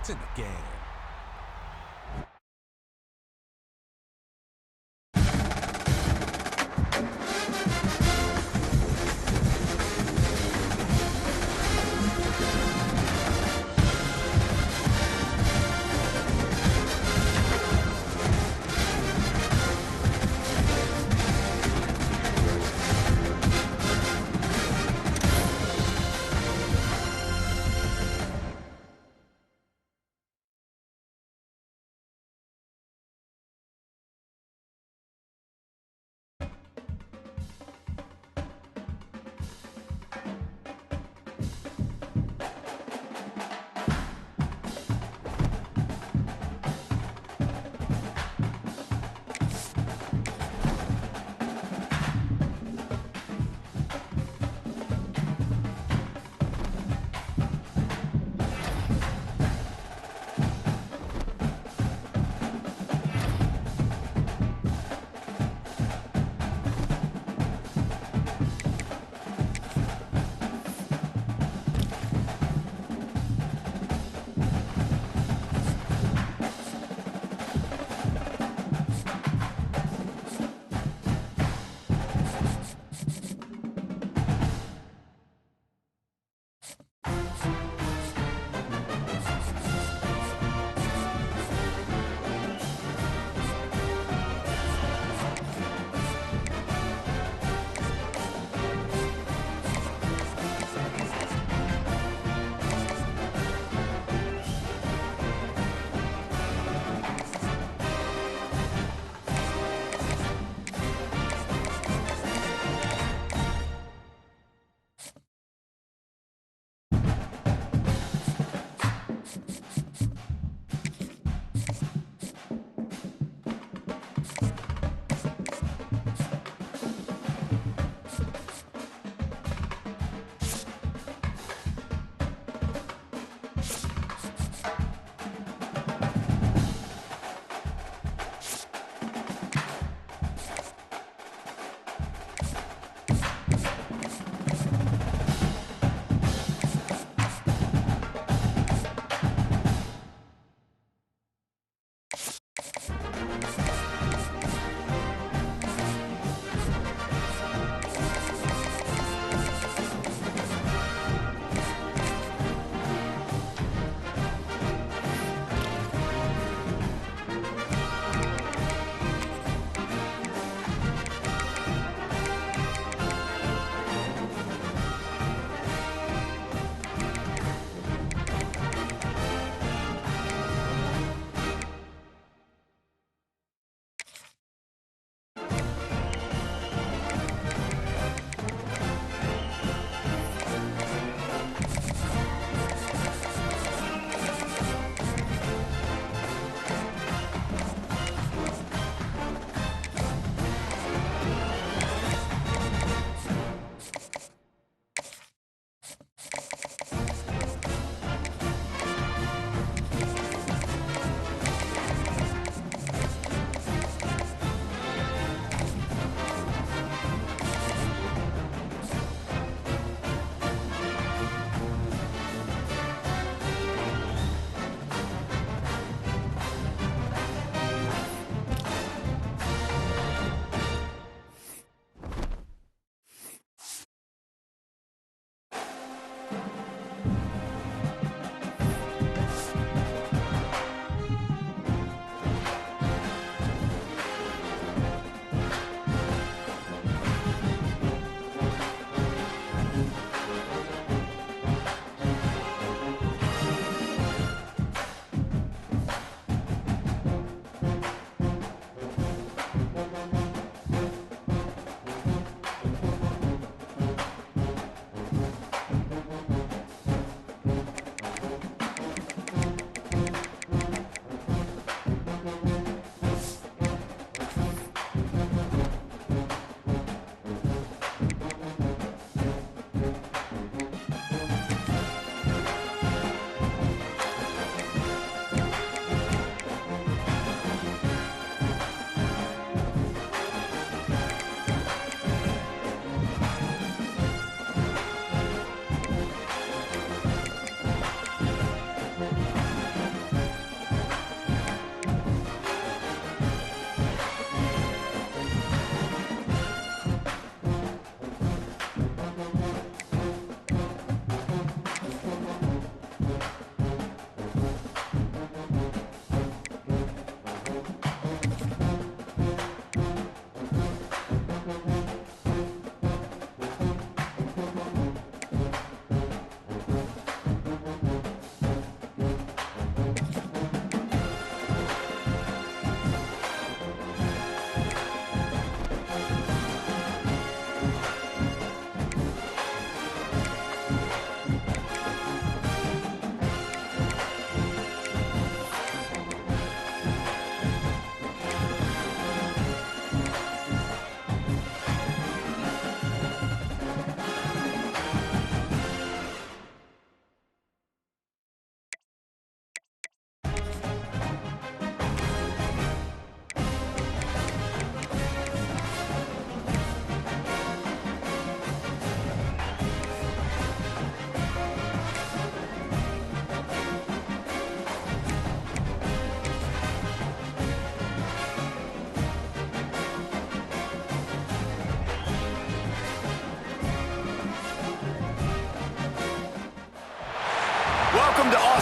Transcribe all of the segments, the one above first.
It's in the game.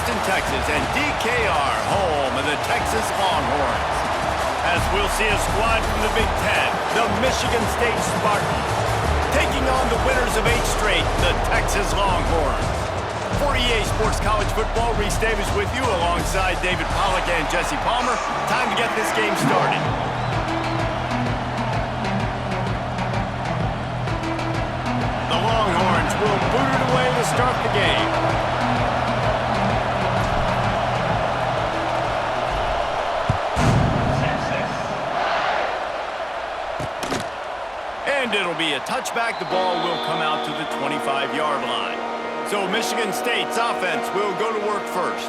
Houston, Texas, and DKR, home of the Texas Longhorns. As we'll see a squad from the Big Ten, the Michigan State Spartans, taking on the winners of 8 straight, the Texas Longhorns. For EA Sports College Football, Reese Davis with you alongside David Pollack and Jesse Palmer. Time to get this game started. The Longhorns will boot it away to start the game. And it'll be a touchback. The ball will come out to the 25-yard line. So Michigan State's offense will go to work first.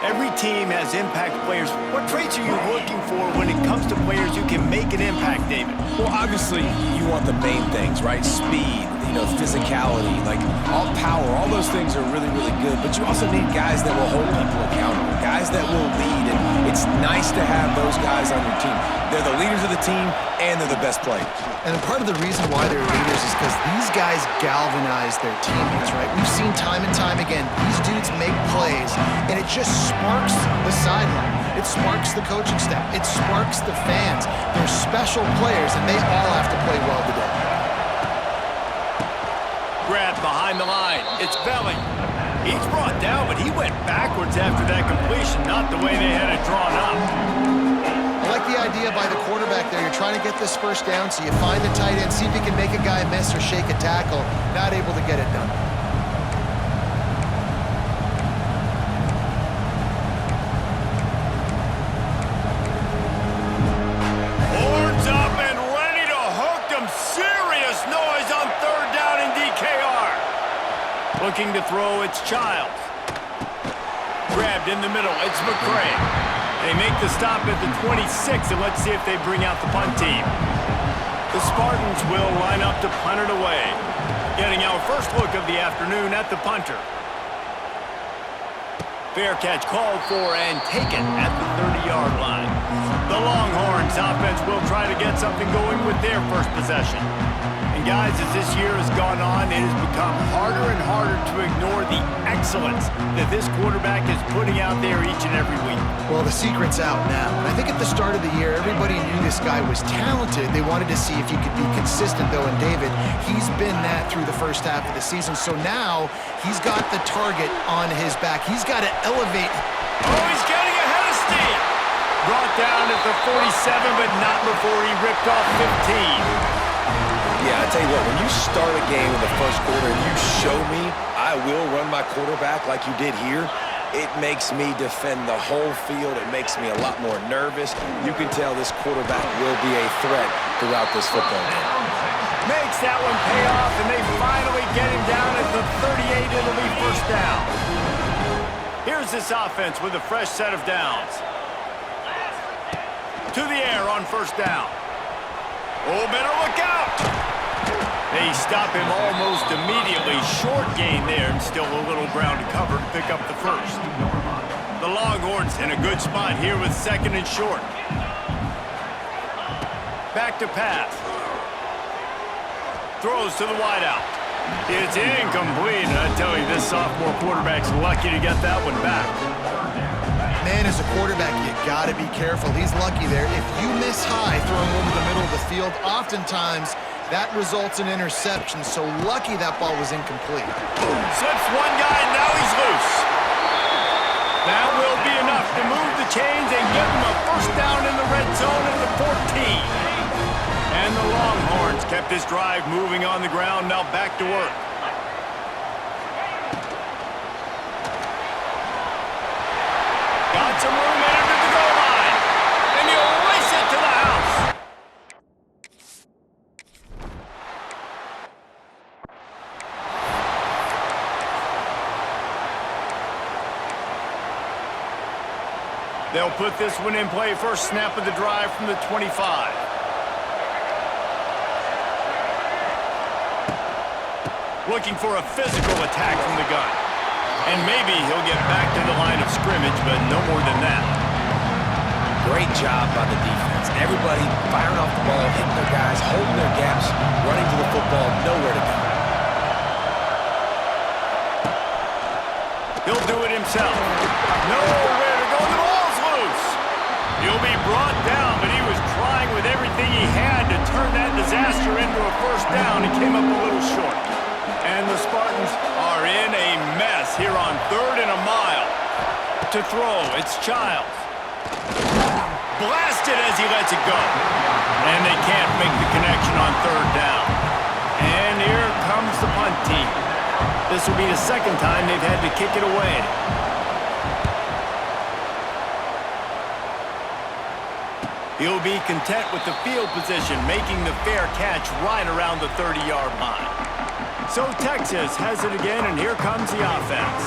Every team has impact players. What traits are you looking for when it comes to players who can make an impact, David? Well, obviously, you want the main things, right? Speed, physicality, like all power, all those things are really, really good. But you also need guys that will hold people accountable, guys that will lead. And it's nice to have those guys on your team. They're the leaders of the team, and they're the best players. And part of the reason why they're leaders is because these guys galvanize their teammates, right? We've seen time and time again, these dudes make plays, and it just sparks the sideline. It sparks the coaching staff. It sparks the fans. They're special players, and they all have to play well today. Grab behind the line. It's Belling. He's brought down, but he went backwards after that completion, not the way they had it drawn up. I like the idea by the quarterback there. You're trying to get this first down, so you find the tight end, see if you can make a guy miss or shake a tackle. Not able to get it done. Horns up and ready to hook them. Serious noise on 3rd down in DKR. Looking to throw, it's Childs. Grabbed in the middle, it's McCray. They make the stop at the 26, and let's see if they bring out the punt team. The Spartans will line up to punt it away. Getting our first look of the afternoon at the punter. Fair catch called for and taken at the 30-yard line. The Longhorns offense will try to get something going with their first possession. And guys, as this year has gone on, it has become harder and harder to ignore the excellence that this quarterback is putting out there each and every week. Well, the secret's out now. And I think at the start of the year, everybody knew this guy was talented. They wanted to see if he could be consistent, though, and David, he's been that through the first half of the season. So now he's got the target on his back. He's got to elevate. Oh, he's getting ahead of steam. Brought down at the 47, but not before he ripped off 15. Yeah, I tell you what, when you start a game in the first quarter and you show me I will run my quarterback like you did here, it makes me defend the whole field. It makes me a lot more nervous. You can tell this quarterback will be a threat throughout this football game. Makes that one pay off, and they finally get him down at the 38. It'll be first down. Here's this offense with a fresh set of downs. To the air on first down. Oh, better look out! They stop him almost immediately. Short gain there, and still a little ground to cover to pick up the first. The Longhorns in a good spot here with 2nd and short. Back to pass. Throws to the wideout. It's incomplete, and I tell you, this sophomore quarterback's lucky to get that one back. Man, as a quarterback, you got to be careful. He's lucky there. If you miss high throwing over the middle of the field, oftentimes that results in interception. So lucky that ball was incomplete. Slips one guy, and now he's loose. That will be enough to move the chains and give him a first down in the red zone at the 14. And the Longhorns kept this drive moving on the ground. Now back to work. Got some room in under the goal line. And he'll race it to the house. They'll put this one in play. First snap of the drive from the 25. Looking for a physical attack from the gun. And maybe he'll get back to the line of scrimmage, but no more than that. Great job by the defense. Everybody firing off the ball, hitting their guys, holding their gaps, running to the football, nowhere to go. He'll do it in himself. Nowhere to go. The ball's loose. He'll be brought down, but he was trying with everything he had to turn that disaster into a first down. He came up a little short. And the Spartans are in a mess here on 3rd and a mile. To throw, it's Childs. Blasted as he lets it go. And they can't make the connection on 3rd down. And here comes the punt team. This will be the second time they've had to kick it away. He'll be content with the field position, making the fair catch right around the 30-yard line. So Texas has it again, and here comes the offense.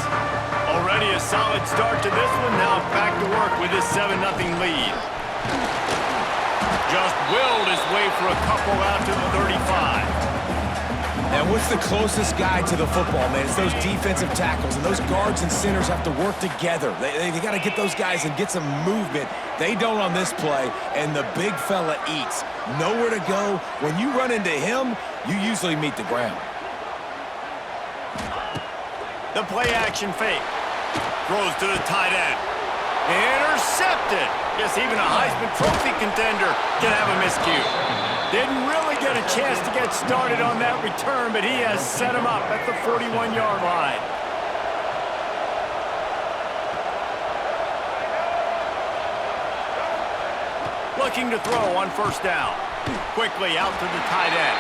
Already a solid start to this one. Now back to work with this 7-0 lead. Just willed his way for a couple out to the 35. And what's the closest guy to the football, man? It's those defensive tackles, and those guards and centers have to work together. They got to get those guys and get some movement. They don't on this play, and the big fella eats. Nowhere to go. When you run into him, you usually meet the ground. The play-action fake. Throws to the tight end. Intercepted. Guess even a Heisman Trophy contender can have a miscue. Didn't really get a chance to get started on that return, but he has set him up at the 41-yard line. Looking to throw on 1st down. Quickly out to the tight end.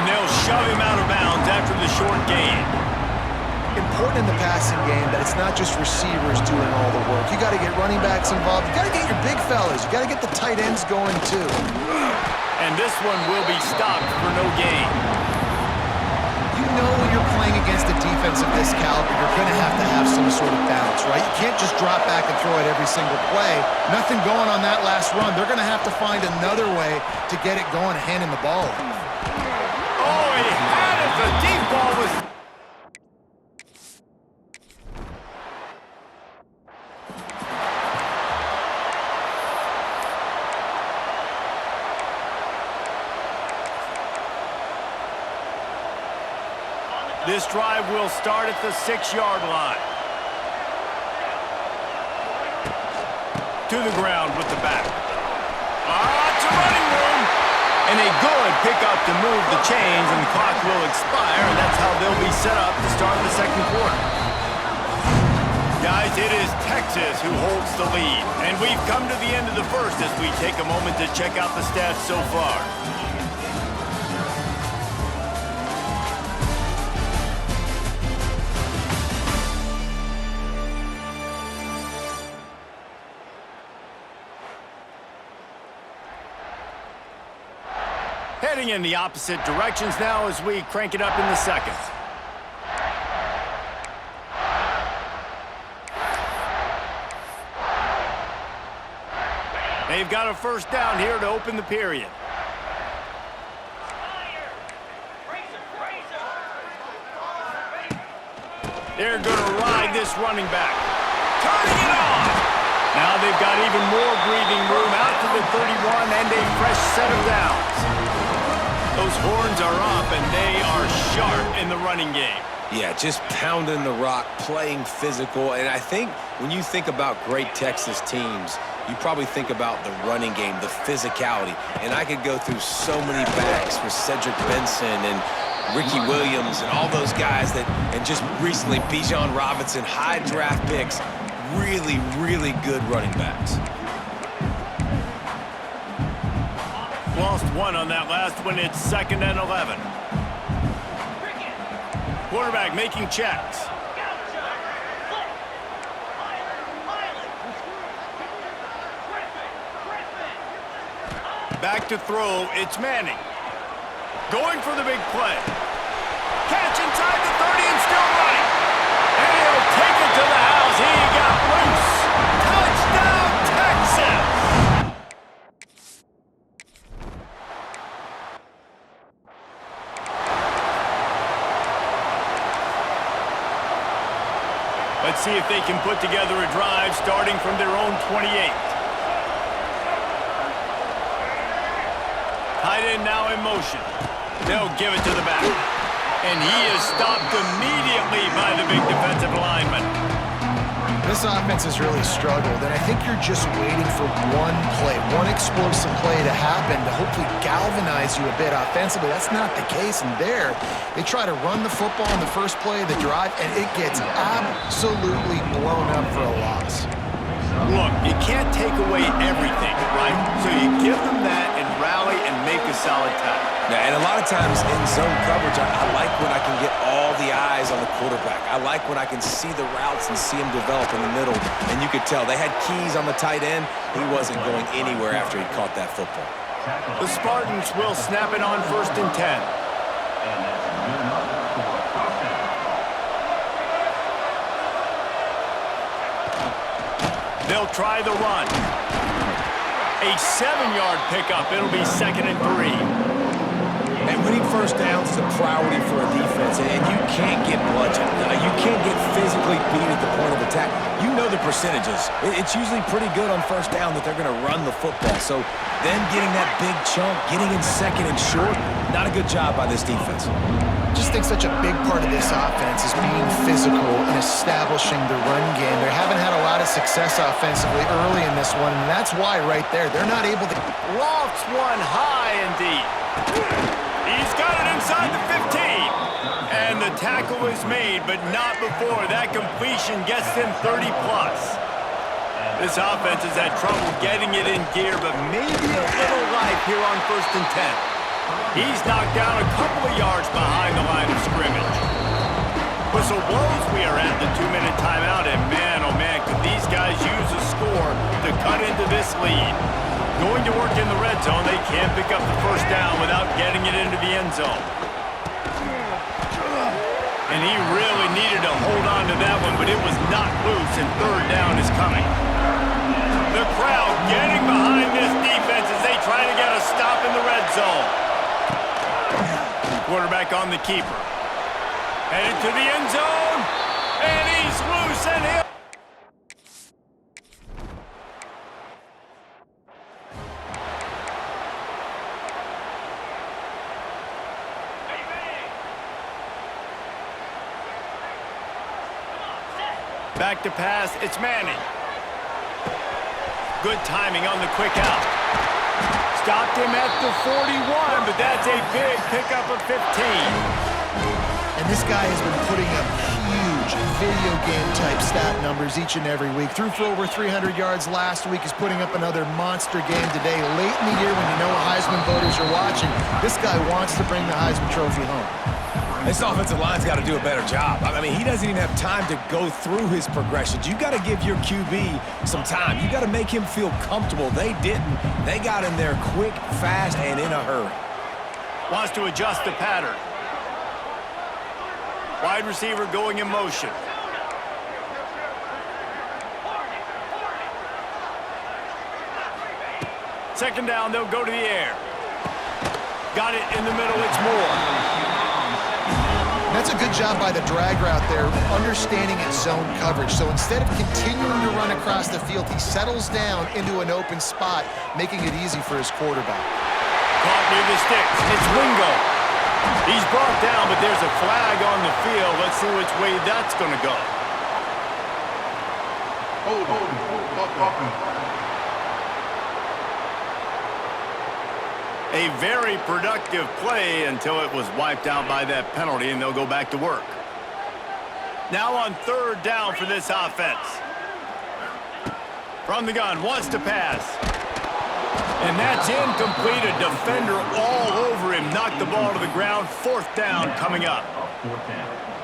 And they'll shove him out of bounds after the short gain. Important in the passing game that it's not just receivers doing all the work. You got to get running backs involved. You got to get your big fellas. You got to get the tight ends going too. And this one will be stopped for no gain. You know when you're playing against a defense of this caliber, you're going to have some sort of balance, right? You can't just drop back and throw it every single play. Nothing going on that last run. They're going to have to find another way to get it going, handing the ball off. Oh, he had it. The deep ball was... This drive will start at the 6-yard line. To the ground with the back. It's a running room. And a good pickup to move the chains, and the clock will expire, and that's how they'll be set up to start the 2nd quarter. Guys, it is Texas who holds the lead, and we've come to the end of the first as we take a moment to check out the stats so far. Heading in the opposite directions now as we crank it up in the 2nd. They've got a 1st down here to open the period. They're going to ride this running back. Turning it on! Now they've got even more breathing room out to the 31 and a fresh set of downs. Those horns are up, and they are sharp in the running game. Yeah, just pounding the rock, playing physical. And I think when you think about great Texas teams, you probably think about the running game, the physicality. And I could go through so many backs for Cedric Benson and Ricky Williams and all those guys that, and just recently Bijan Robinson, high draft picks, really, really good running backs. Lost one on that last one. It's 2nd and 11. Quarterback making checks. Back to throw. It's Manning. Going for the big play. Catch inside the 30 and still running. And he'll take it to the house. He got loose. Touchdown, Texas! Let's see if they can put together a drive starting from their own 28. Tight end now in motion. They'll give it to the back. And he is stopped immediately by the big defensive lineman. This offense has really struggled, and I think you're just waiting for one play, one explosive play to happen to hopefully galvanize you a bit offensively. That's not the case, and there, they try to run the football in the first play of the drive, and it gets absolutely blown up for a loss. Look, you can't take away everything, right? So you give them that and rally and make a solid tackle. Yeah, and a lot of times in zone coverage, I like when I can get all the eyes on the quarterback. I like when I can see the routes and see him develop in the middle. And you could tell they had keys on the tight end. He wasn't going anywhere after he caught that football. The Spartans will snap it on 1st and 10. They'll try the run. A 7-yard pickup. It'll be 2nd and 3. And winning first downs is a priority for a defense, and you can't get bludgeoned. You can't get physically beat at the point of attack. You know the percentages. It's usually pretty good on first down that they're going to run the football. So them getting that big chunk, getting in 2nd and short, not a good job by this defense. I just think such a big part of this offense is being physical and establishing the run game. They haven't had a lot of success offensively early in this one, and that's why right there, they're not able to... Lofts one high and deep. He's got it inside the 15. And the tackle is made, but not before that completion gets him 30+. This offense has had trouble getting it in gear, but maybe a little life here on 1st and 10. He's knocked down a couple of yards behind the line of scrimmage. Whistle blows, we are at the 2-minute timeout, and man, oh man, could these guys use a score to cut into this lead. Going to work in the red zone, they can't pick up the first down without getting it into the end zone. And he really needed to hold on to that one, but it was not loose, and 3rd down is coming. The crowd getting behind this defense as they try to get a stop in the red zone. Quarterback on the keeper. Headed to the end zone, and he's loose, and he'll... Back to pass, it's Manning. Good timing on the quick out. Stopped him at the 41, but that's a big pickup of 15. And this guy has been putting up huge video game-type stat numbers each and every week. Threw for over 300 yards last week. He's putting up another monster game today. Late in the year when you know Heisman voters are watching, this guy wants to bring the Heisman Trophy home. This offensive line's got to do a better job. I mean, he doesn't even have time to go through his progressions. You got to give your QB some time. You got to make him feel comfortable. They didn't. They got in there quick, fast, and in a hurry. Wants to adjust the pattern. Wide receiver going in motion. Second down, they'll go to the air. Got it in the middle, it's Moore. That's a good job by the drag route there, understanding its zone coverage. So instead of continuing to run across the field, he settles down into an open spot, making it easy for his quarterback. Caught near the sticks. It's Wingo. He's brought down, but there's a flag on the field. Let's see which way that's going to go. A very productive play until it was wiped out by that penalty, and they'll go back to work. Now on 3rd down for this offense. From the gun, wants to pass. And that's incomplete. A defender all over him. Knocked the ball to the ground. 4th down coming up.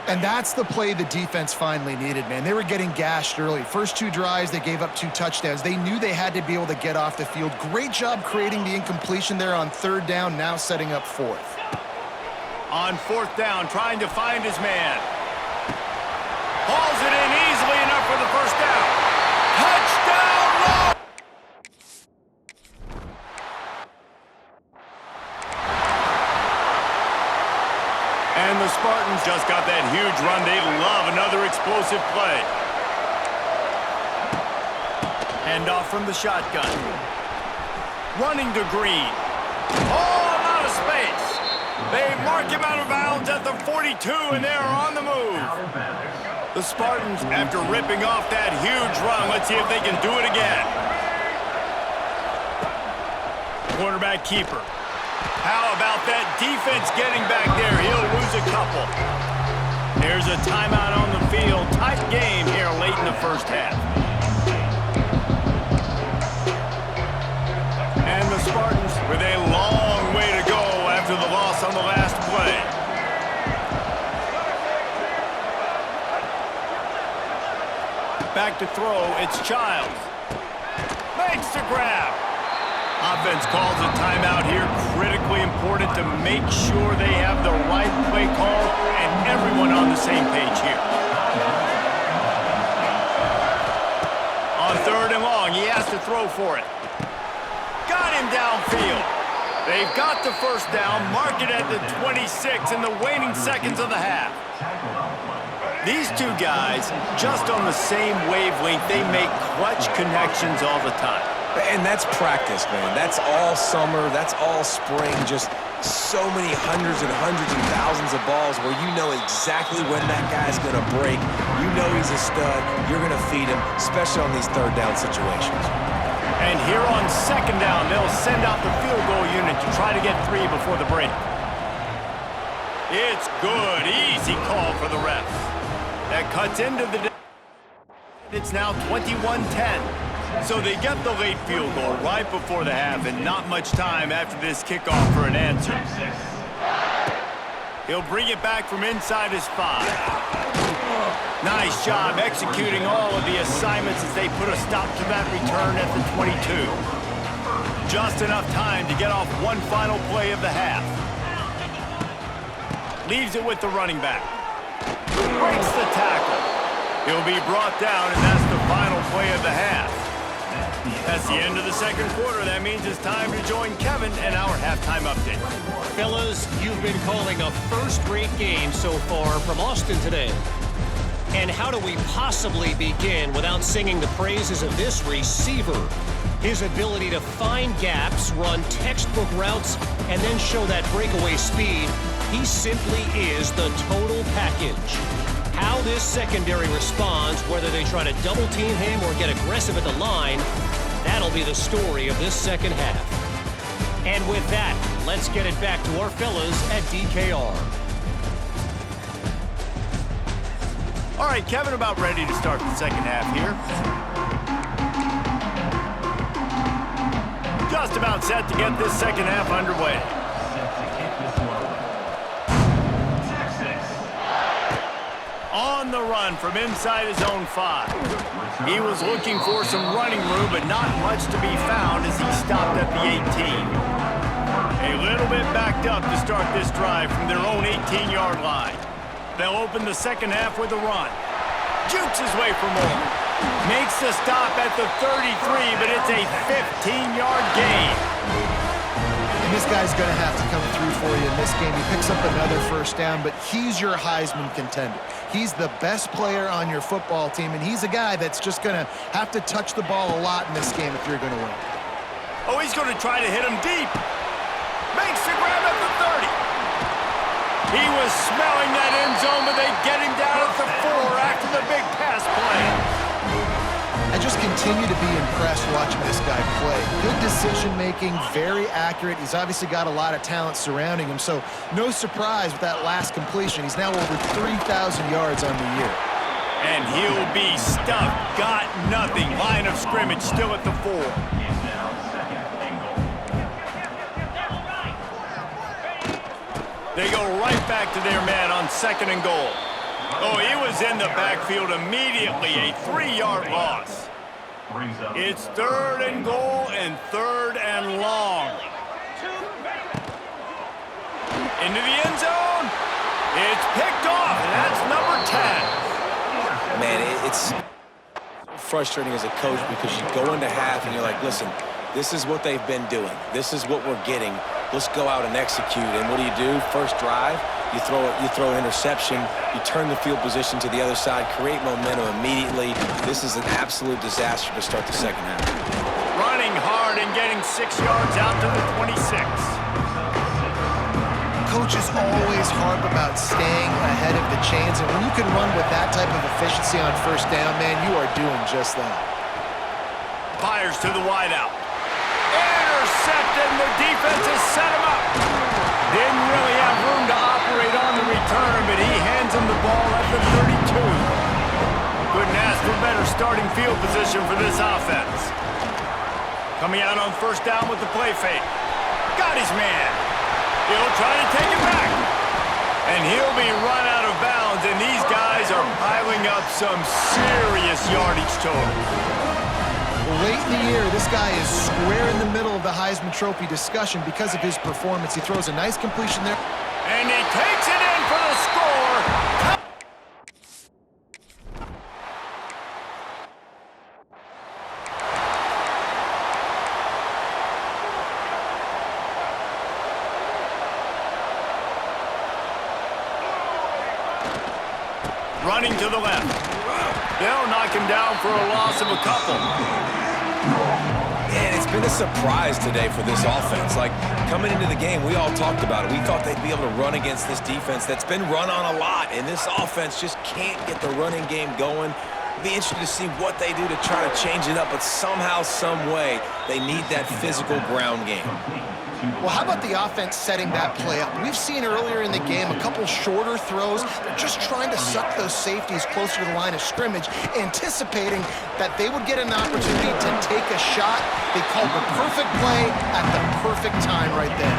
And that's the play the defense finally needed, man. They were getting gashed early. First 2 drives, they gave up 2 touchdowns. They knew they had to be able to get off the field. Great job creating the incompletion there on 3rd down, now setting up 4th. On 4th down, trying to find his man. Hauls it in easily enough for the first down. Touchdown, Lawrence! And the Spartans just got that huge run. They love another explosive play. Hand off from the shotgun. Running to Green. Oh, out of space. They mark him out of bounds at the 42, and they're on the move. The Spartans, after ripping off that huge run, let's see if they can do it again. Quarterback keeper. How about that defense getting back there? He'll lose a couple. There's a timeout on the field. Tight game here late in the first half. And the Spartans with a long way to go after the loss on the last play. Back to throw, it's Childs. Makes the grab. Offense calls a timeout here. Critically important to make sure they have the right play call and everyone on the same page here. On 3rd and long, he has to throw for it. Got him downfield. They've got the first down, mark it at the 26 in the waning seconds of the half. These two guys, just on the same wavelength, they make clutch connections all the time. And that's practice, man. That's all summer. That's all spring. Just so many hundreds and thousands of balls where you know exactly when that guy's going to break. You know he's a stud. You're going to feed him, especially on these 3rd down situations. And here on 2nd down, they'll send out the field goal unit to try to get 3 before the break. It's good. Easy call for the refs. That cuts into the... It's now 21-10. So they get the late field goal right before the half and not much time after this kickoff for an answer. He'll bring it back from inside his 5. Nice job executing all of the assignments as they put a stop to that return at the 22. Just enough time to get off one final play of the half. Leaves it with the running back. Breaks the tackle. He'll be brought down, and that's the final play of the half. That's the end of the 2nd quarter. That means it's time to join Kevin and our halftime update. Fellas, you've been calling a first-rate game so far from Austin today. And how do we possibly begin without singing the praises of this receiver? His ability to find gaps, run textbook routes, and then show that breakaway speed. He simply is the total package. How this secondary responds, whether they try to double-team him or get aggressive at the line, that'll be the story of this 2nd half. And with that, let's get it back to our fellas at DKR. All right, Kevin, about ready to start the 2nd half here. Just about set to get this 2nd half underway. On the run from inside his own 5. He was looking for some running room, but not much to be found as he stopped at the 18. A little bit backed up to start this drive from their own 18-yard line. They'll open the 2nd half with a run. Jukes his way for more. Makes the stop at the 33, but it's a 15-yard gain. And this guy's going to have to come through for you in this game. He picks up another first down, but he's your Heisman contender. He's the best player on your football team, and he's a guy that's just going to have to touch the ball a lot in this game if you're going to win. Oh, he's going to try to hit him deep. Makes the grab at the 30. He was smelling that end zone, but they get him down at the 4 after the big pass play. I just continue to be impressed watching this guy play. Good decision-making, very accurate. He's obviously got a lot of talent surrounding him, so no surprise with that last completion. He's now over 3,000 yards on the year. And he'll be stuffed. Got nothing. Line of scrimmage still at the 4. They go right back to their man on 2nd and goal. Oh, he was in the backfield immediately. A 3-yard loss. It's 3rd and goal and 3rd and long. Into the end zone. It's picked off, and that's number 10. Man, it's frustrating as a coach because you go into half and you're like, listen, this is what they've been doing. This is what we're getting. Let's go out and execute. And what do? First drive, you throw an interception, you turn the field position to the other side, create momentum immediately. This is an absolute disaster to start the 2nd half. Running hard and getting 6 yards out to the 26. coaches always harp about staying ahead of the chains, and when you can run with that type of efficiency on first down, man, you are doing just that. Fires to the wideout. Intercepted, and the defense has set him up. Didn't really have room to operate on the return, but he hands him the ball at the 32. Couldn't ask for better starting field position for this offense. Coming out on first down with the play fake. Got his man. He'll try to take it back. And he'll be run out of bounds, and these guys are piling up some serious yardage total. Late in the year, this guy is square in the middle of the Heisman Trophy discussion because of his performance. He throws a nice completion there. And he takes it in for the score. Running to the left. They'll knock him down for a loss of a couple. Man, it's been a surprise today for this offense. Like, coming into the game, we all talked about it. We thought they'd be able to run against this defense that's been run on a lot, and this offense just can't get the running game going. It'll be interesting to see what they do to try to change it up, but somehow, some way, they need that physical ground game. Well, how about the offense setting that play up? We've seen earlier in the game a couple shorter throws. They're just trying to suck those safeties closer to the line of scrimmage, anticipating that they would get an opportunity to take a shot. They called the perfect play at the perfect time right there.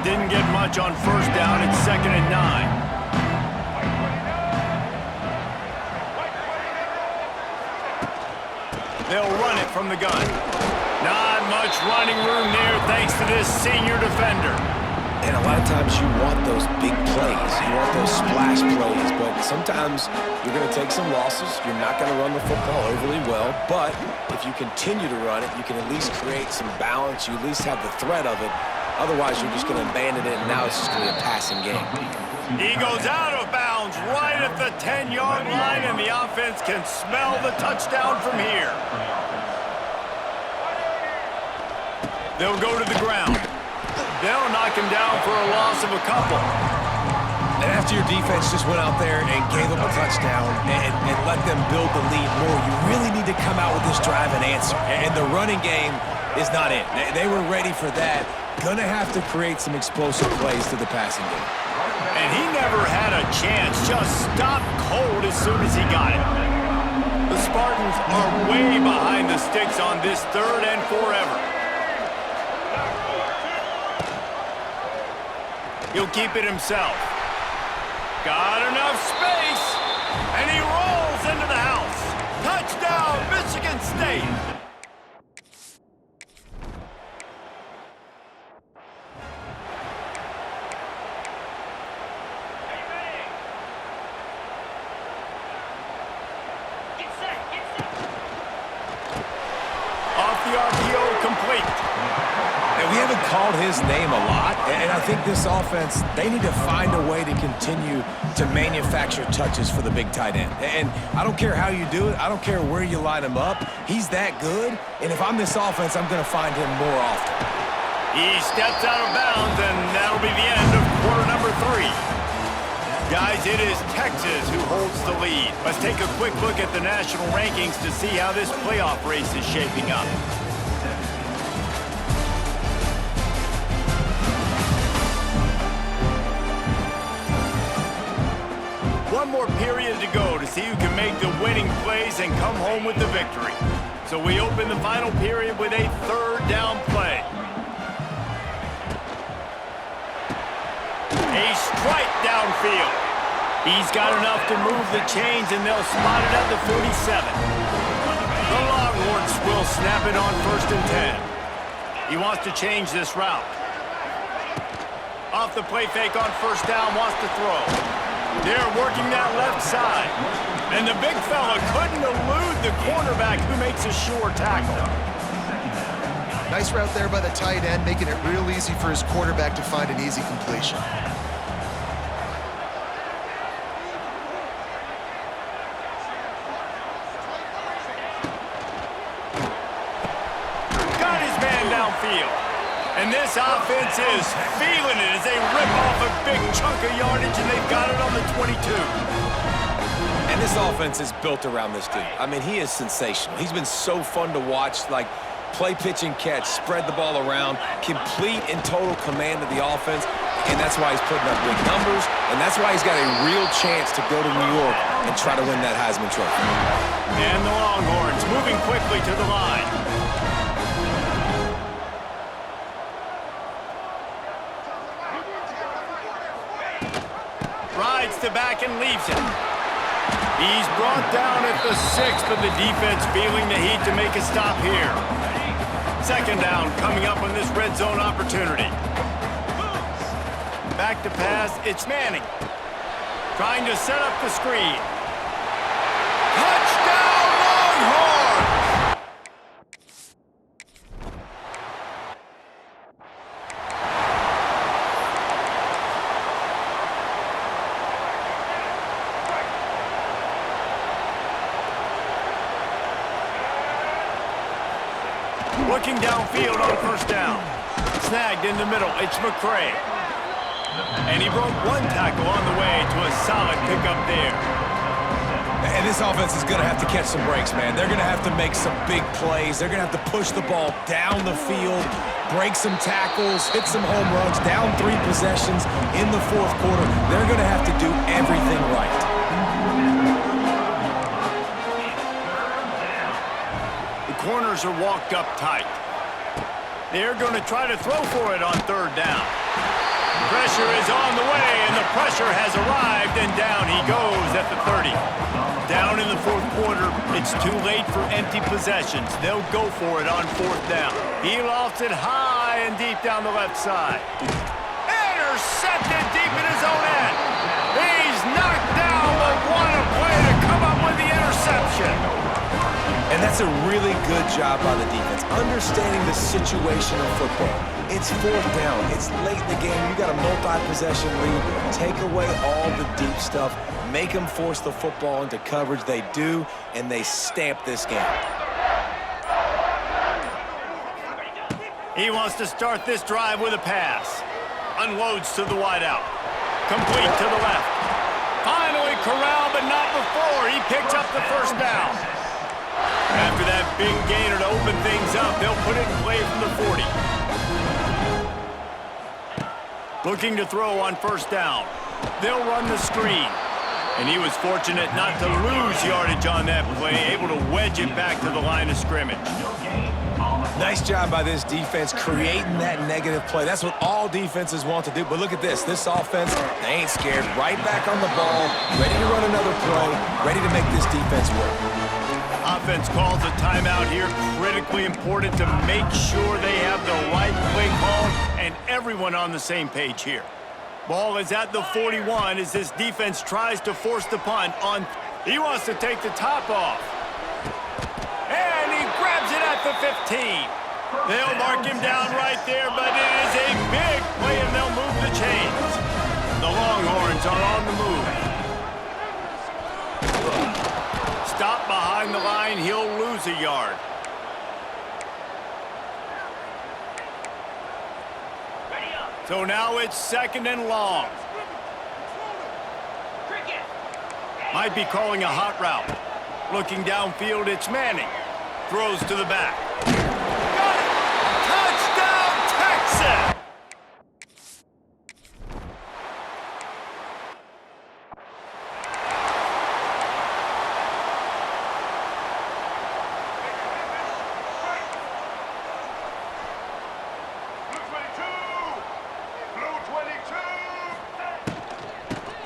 Didn't get much on first down. It's 2nd and 9. They'll run it from the gun. Not much running room there thanks to this senior defender. And a lot of times you want those big plays. You want those splash plays. But sometimes you're going to take some losses. You're not going to run the football overly well. But if you continue to run it, you can at least create some balance. You at least have the threat of it. Otherwise, you're just going to abandon it, and now it's just going to be a passing game. He goes out of bounds right at the 10-yard line, and the offense can smell the touchdown from here. They'll go to the ground. They'll knock him down for a loss of a couple. And after your defense just went out there and gave them a touchdown and let them build the lead more, you really need to come out with this drive and answer. And the running game is not it. They were ready for that. Gonna have to create some explosive plays to the passing game. And he never had a chance. Just stopped cold as soon as he got it. The Spartans are way behind the sticks on this 3rd and forever. He'll keep it himself. Got enough space, and he rolls into the house. Touchdown, Michigan State. Off the RPO, complete. And we haven't called his name a lot, and I think this offense, they need to find a way to continue to manufacture touches for the big tight end. And I don't care how you do it. I don't care where you line him up. He's that good, and if I'm this offense, I'm going to find him more often. He steps out of bounds, and that'll be the end of quarter number 3. Guys, it is Texas who holds the lead. Let's take a quick look at the national rankings to see how this playoff race is shaping up. One more period to go to see who can make the winning plays and come home with the victory. So we open the final period with a 3rd down play. A strike downfield. He's got enough to move the chains, and they'll spot it at the 47. The Longhorns will snap it on 1st and 10. He wants to change this route. Off the play fake on first down, wants to throw. They're working that left side. And the big fella couldn't elude the cornerback who makes a sure tackle. Nice route there by the tight end, making it real easy for his quarterback to find an easy completion. Got his man downfield. And this offense is feeling it as they rip off a big chunk of yardage, and they've got it on the 22. And this offense is built around this dude. I mean, he is sensational. He's been so fun to watch, like play, pitch, and catch, spread the ball around, complete and total command of the offense, and that's why he's putting up big numbers, and that's why he's got a real chance to go to New York and try to win that Heisman Trophy. And the Longhorns moving quickly to the line. Rides to back and leaves it. He's brought down at the 6, but the defense feeling the heat to make a stop here. Second down coming up on this red zone opportunity. Back to pass, it's Manning. Trying to set up the screen. Touchdown Longhorns! Looking downfield on first down. Snagged in the middle, it's McCray. And he broke one tackle on the way to a solid pickup there. And this offense is going to have to catch some breaks, man. They're going to have to make some big plays. They're going to have to push the ball down the field, break some tackles, hit some home runs, down 3 possessions in the fourth quarter. They're going to have to do everything right. The corners are walked up tight. They're going to try to throw for it on third down. Pressure is on the way, and the pressure has arrived, and down he goes at the 30. Down in the fourth quarter, it's too late for empty possessions. They'll go for it on fourth down. He lofts it high and deep down the left side. Intercepted deep in his own end. He's knocked down, but what a play to come up with the interception. And that's a really good job by the defense, understanding the situation of football. It's fourth down. It's late in the game. You got a multi-possession lead. Take away all the deep stuff. Make them force the football into coverage. They do, and they stamp this game. He wants to start this drive with a pass. Unloads to the wideout. Complete to the left. Finally corralled, but not before. He picks up the first down. After that big gainer to open things up, they'll put it in play from the 40. Looking to throw on first down. They'll run the screen. And he was fortunate not to lose yardage on that play, able to wedge it back to the line of scrimmage. Nice job by this defense creating that negative play. That's what all defenses want to do. But look at this. This offense, they ain't scared. Right back on the ball, ready to run another play, ready to make this defense work. Offense calls a timeout here. Critically important to make sure they have the right play call and everyone on the same page here. Ball is at the 41 as this defense tries to force the punt on. He wants to take the top off. And he grabs it at the 15. They'll mark him down right there, but it is a big play and they'll move the chains. The Longhorns are on the move. Stop behind the line, he'll lose a yard. So now it's second and long. Might be calling a hot route. Looking downfield, it's Manning. Throws to the back. Got it! Touchdown, Texas!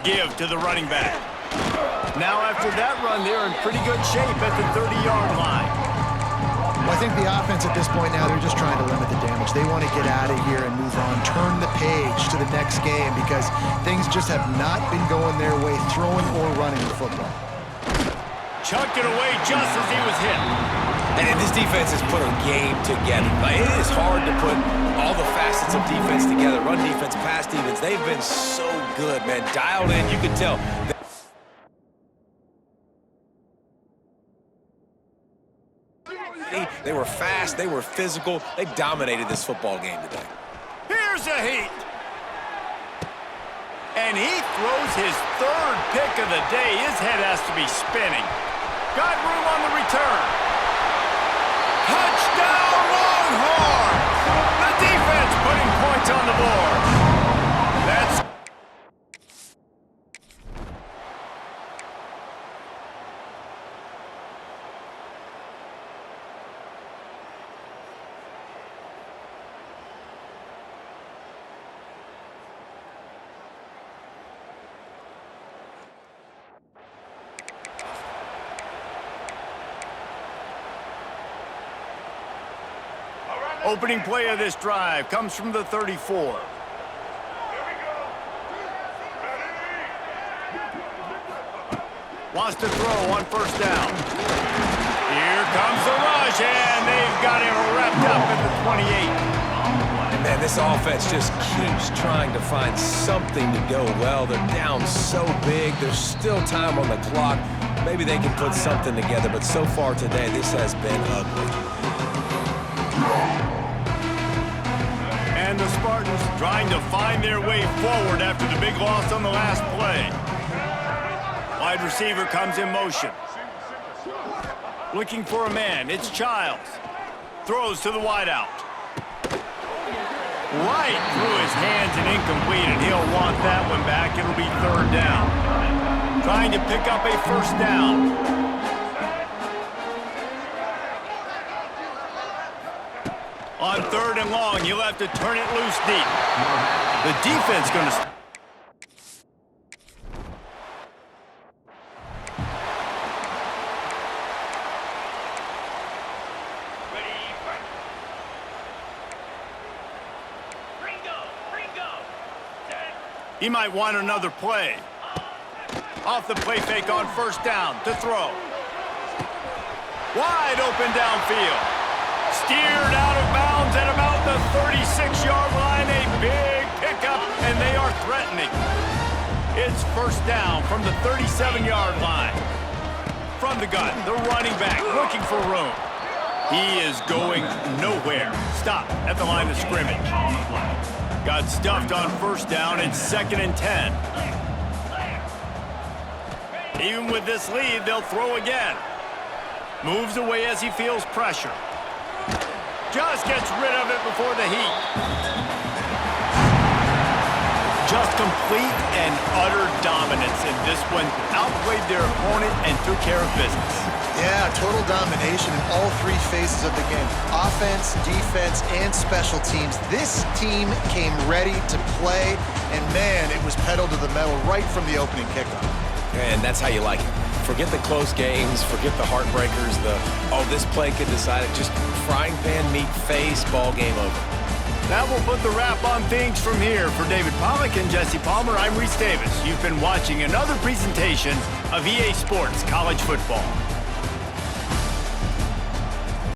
Give to the running back. Now after that run, they're in pretty good shape at the 30-yard line. Well, I think the offense at this point now, they're just trying to limit the damage. They want to get out of here and move on, turn the page to the next game because things just have not been going their way, throwing or running the football. Chucked it away just as he was hit. And this defense has put a game together. Like, it is hard to put all the facets of defense together. Run defense, pass defense. They've been so good, man. Dialed in. You can tell. They were fast, they were physical, they dominated this football game today. Here's a heat. And he throws his third pick of the day. His head has to be spinning. Got room on the return. Touchdown, Longhorns! The defense putting points on the board. That's... Opening play of this drive comes from the 34. Wants to throw on first down. Here comes the rush, and they've got him wrapped up at the 28. And man, this offense just keeps trying to find something to go well. They're down so big. There's still time on the clock. Maybe they can put something together, but so far today, this has been ugly. And the Spartans trying to find their way forward after the big loss on the last play. Wide receiver comes in motion. Looking for a man, it's Childs. Throws to the wideout. Right through his hands and incomplete, and he'll want that one back. It'll be third down. Trying to pick up a first down. On third and long, you'll have to turn it loose deep. The defense going to... He might want another play. Off the play fake on first down to throw. Wide open downfield. Steered out of bounds at about the 36-yard line. A big pickup, and they are threatening. It's first down from the 37-yard line. From the gun, the running back looking for room. He is going nowhere. Stop at the line of scrimmage. Got stuffed on first down. It's 2nd and 10. Even with this lead, they'll throw again. Moves away as he feels pressure. Just gets rid of it before the heat. Just complete and utter dominance in this one. Outplayed their opponent and took care of business. Yeah, total domination in all three phases of the game. Offense, defense, and special teams. This team came ready to play, and man, it was pedal to the metal right from the opening kickoff. And that's how you like it. Forget the close games, forget the heartbreakers, this play could decide it. Just frying pan meat face, ball game over. That will put the wrap on things from here. For David Pollack and Jesse Palmer, I'm Reese Davis. You've been watching another presentation of EA Sports College Football.